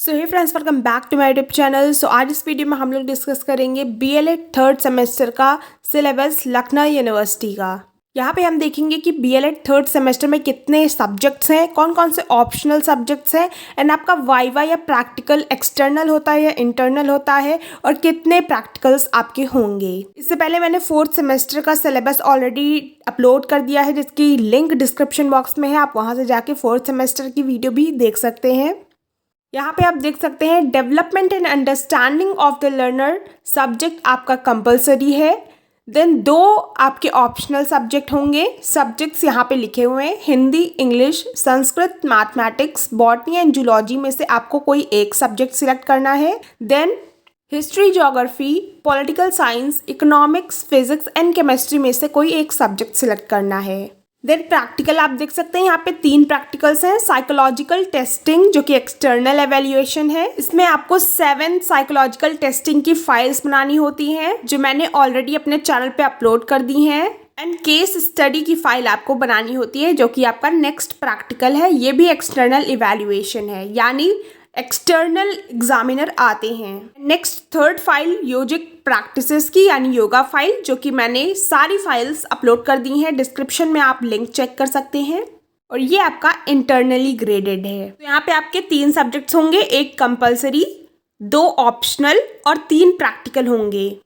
So hey friends, welcome back to my YouTube channel. So आज इस video में हम लोग डिस्कस करेंगे बीएलएड थर्ड सेमेस्टर का सिलेबस लखनऊ यूनिवर्सिटी का। यहाँ पे हम देखेंगे कि बीएलएड थर्ड सेमेस्टर में कितने सब्जेक्ट्स हैं, कौन कौन से ऑप्शनल सब्जेक्ट्स हैं, एंड आपका वाइवा या प्रैक्टिकल एक्सटर्नल होता है या इंटरनल होता है, और कितने प्रैक्टिकल्स आपके होंगे। इससे पहले मैंने फोर्थ सेमेस्टर का सिलेबस ऑलरेडी अपलोड कर दिया है, जिसकी लिंक डिस्क्रिप्शन बॉक्स में है। आप वहाँ से जाके फोर्थ सेमेस्टर की वीडियो भी देख सकते हैं। यहाँ पे आप देख सकते हैं development and understanding of the learner subject आपका कंपलसरी है। देन 2 आपके ऑप्शनल सब्जेक्ट होंगे। सब्जेक्ट्स यहाँ पे लिखे हुए हैं, Hindi, English, Sanskrit, mathematics, botany and zoology में से आपको कोई एक सब्जेक्ट सिलेक्ट करना है। Then history, geography, political science, economics, physics and chemistry में से कोई एक सब्जेक्ट सिलेक्ट करना है। देन प्रैक्टिकल आप देख सकते हैं, यहाँ पे 3 प्रैक्टिकल्स हैं। साइकोलॉजिकल टेस्टिंग जो कि एक्सटर्नल एवेल्युएशन है, इसमें आपको 7 साइकोलॉजिकल टेस्टिंग की फाइल्स बनानी होती हैं, जो मैंने ऑलरेडी अपने चैनल पे अपलोड कर दी हैं। एंड केस स्टडी की फाइल आपको बनानी होती है, जो कि आपका नेक्स्ट प्रैक्टिकल है। ये भी एक्सटर्नल इवेल्युएशन है, यानी एक्सटर्नल एग्जामिनर आते हैं। नेक्स्ट थर्ड फाइल योजिक प्रैक्टिसेस की, यानी योगा फाइल, जो कि मैंने सारी फाइल्स अपलोड कर दी हैं। डिस्क्रिप्शन में आप लिंक चेक कर सकते हैं। और ये आपका इंटरनली ग्रेडेड है। तो यहाँ पे आपके 3 सब्जेक्ट्स होंगे, एक कंपलसरी, 2 ऑप्शनल और 3 प्रैक्टिकल होंगे।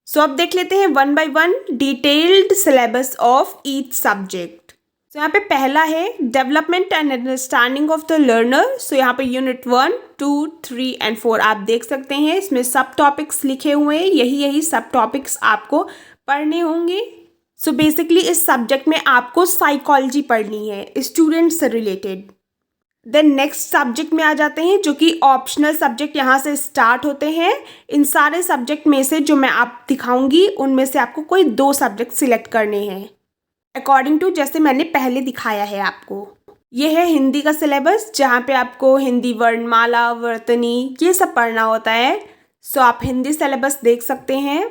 सो अब देख लेते हैं 1 by 1 detailed syllabus of each subject. तो यहाँ पे पहला है development and understanding of the learner. So यहाँ पे यूनिट 1, 2, 3 एंड 4 आप देख सकते हैं। इसमें सब टॉपिक्स लिखे हुए हैं, यही सब टॉपिक्स आपको पढ़ने होंगे। सो बेसिकली इस सब्जेक्ट में आपको साइकोलॉजी पढ़नी है, स्टूडेंट से रिलेटेड। देन नेक्स्ट सब्जेक्ट में आ जाते हैं, जो कि ऑप्शनल सब्जेक्ट यहाँ से स्टार्ट होते हैं। इन सारे सब्जेक्ट में से जो मैं आप दिखाऊंगी, उनमें से आपको कोई 2 सब्जेक्ट सिलेक्ट करने हैं, अकॉर्डिंग टू जैसे मैंने पहले दिखाया है आपको। ये है हिंदी का सिलेबस, जहाँ पे आपको हिंदी वर्णमाला, वर्तनी, ये सब पढ़ना होता है। सो आप हिंदी सिलेबस देख सकते हैं।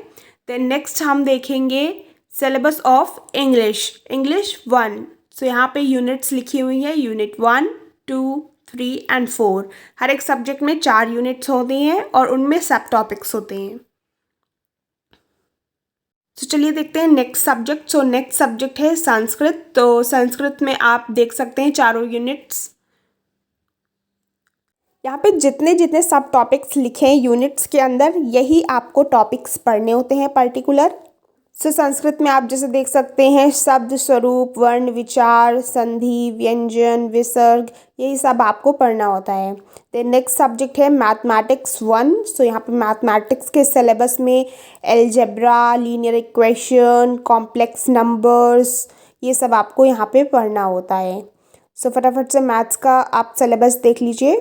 देन नेक्स्ट हम देखेंगे सिलेबस ऑफ इंग्लिश, इंग्लिश 1। सो यहाँ पे यूनिट्स लिखी हुई है, यूनिट 1, 2, 3 एंड 4। हर एक सब्जेक्ट में 4 यूनिट्स होती हैं और उनमें सब टॉपिक्स होते हैं। तो चलिए देखते हैं next subject. So next subject है संस्कृत। तो संस्कृत में आप देख सकते हैं 4 यूनिट्स। यहाँ पे जितने जितने सब टॉपिक्स लिखे हैं यूनिट्स के अंदर, यही आपको टॉपिक्स पढ़ने होते हैं पर्टिकुलर। सो संस्कृत में आप जैसे देख सकते हैं शब्द, स्वरूप, वर्ण, विचार, संधि, व्यंजन, विसर्ग, यही सब आपको पढ़ना होता है। देन नेक्स्ट सब्जेक्ट है मैथमेटिक्स 1। सो यहाँ पे मैथमेटिक्स के सिलेबस में algebra, linear equation, complex numbers, ये सब आपको यहाँ पे पढ़ना होता है। सो फटाफट से मैथ्स का आप सिलेबस देख लीजिए।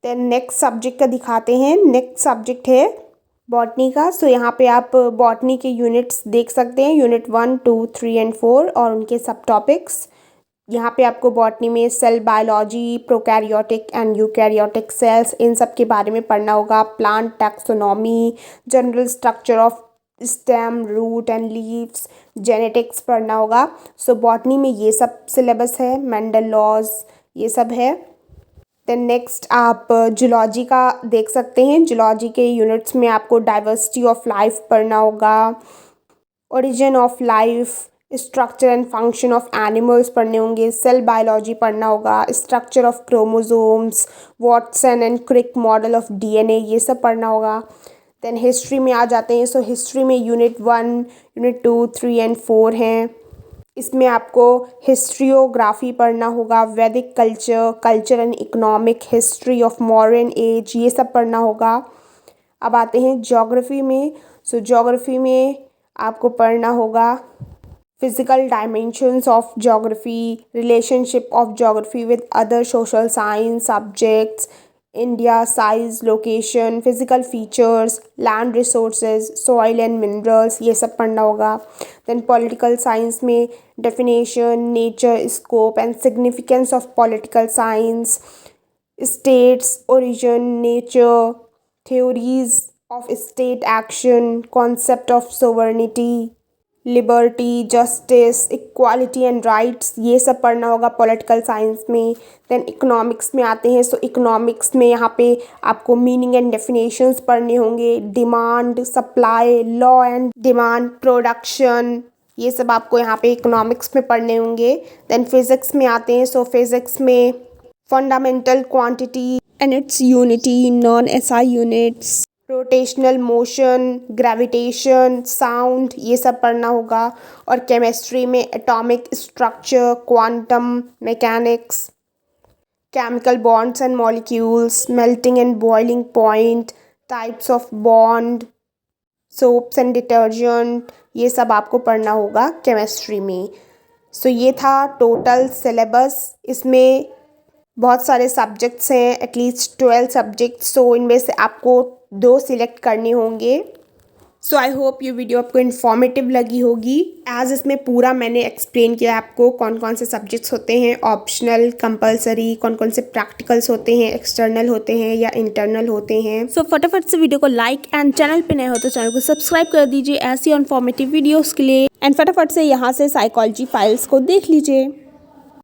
देन नेक्स्ट सब्जेक्ट का दिखाते हैं। नेक्स्ट सब्जेक्ट है बॉटनी का। सो यहाँ पे आप बॉटनी के यूनिट्स देख सकते हैं, यूनिट 1, 2, 3 एंड 4 और उनके सब टॉपिक्स। यहाँ पे आपको बॉटनी में cell biology, prokaryotic and eukaryotic cells, इन सब के बारे में पढ़ना होगा। Plant taxonomy, general structure of stem, root and leaves, genetics पढ़ना होगा। सो बॉटनी में ये सब सिलेबस है, मेंडल लॉज, ये सब है। देन नेक्स्ट आप जूलॉजी का देख सकते हैं। जूलॉजी के यूनिट्स में आपको डाइवर्सिटी ऑफ लाइफ पढ़ना होगा, origin of life, structure and function of animals पढ़ने होंगे, सेल बायोलॉजी पढ़ना होगा, structure of chromosomes, Watson and Crick model of DNA, ये सब पढ़ना होगा। देन हिस्ट्री में आ जाते हैं। सो हिस्ट्री में यूनिट 1, यूनिट 2, 3 एंड 4 हैं। इसमें आपको हिस्ट्रियोग्राफी पढ़ना होगा, वैदिक culture, culture and economic history of modern age, ये सब पढ़ना होगा। अब आते हैं ज्योग्राफी में। सो ज्योग्राफी में आपको पढ़ना होगा physical dimensions of geography, relationship of geography with other social science subjects, India, size, location, physical features, land resources, soil and minerals, ये सब पढ़ना होगा। देन पॉलिटिकल साइंस में definition, nature, scope and significance of political science, states, origin, nature, theories of state action, concept of sovereignty, liberty, justice, equality and rights, ये सब पढ़ना होगा political science में। देन इकोनॉमिक्स में आते हैं, सो इकोनॉमिक्स में यहाँ पे आपको मीनिंग एंड डेफिनेशंस पढ़ने होंगे। Demand, supply, law and demand, production, ये सब आपको यहाँ पे इकोनॉमिक्स में पढ़ने होंगे। देन फिजिक्स में आते हैं, सो फिजिक्स में fundamental quantity and it's unity, non SI units, rotational motion, gravitation, sound, ये सब पढ़ना होगा। और केमिस्ट्री में atomic structure, quantum mechanics, chemical bonds and molecules, melting and boiling point, types of bond, soaps and detergent, ये सब आपको पढ़ना होगा केमिस्ट्री में। सो ये था टोटल सिलेबस। इसमें बहुत सारे सब्जेक्ट्स हैं, एटलीस्ट 12 सब्जेक्ट्स। सो इनमें से आपको 2 सिलेक्ट करने होंगे। सो आई होप ये वीडियो आपको इन्फॉर्मेटिव लगी होगी। एज इसमें पूरा मैंने एक्सप्लेन किया आपको कौन कौन से सब्जेक्ट्स होते हैं, ऑप्शनल, कंपलसरी, कौन कौन से प्रैक्टिकल्स होते हैं, एक्सटर्नल होते हैं या इंटरनल होते हैं। सो फटाफट से वीडियो को लाइक एंड चैनल पे नए हो तो चैनल को सब्सक्राइब कर दीजिए ऐसी इन्फॉर्मेटिव वीडियोज़ के लिए। एंड फटाफट से यहाँ से साइकोलॉजी फाइल्स को देख लीजिए।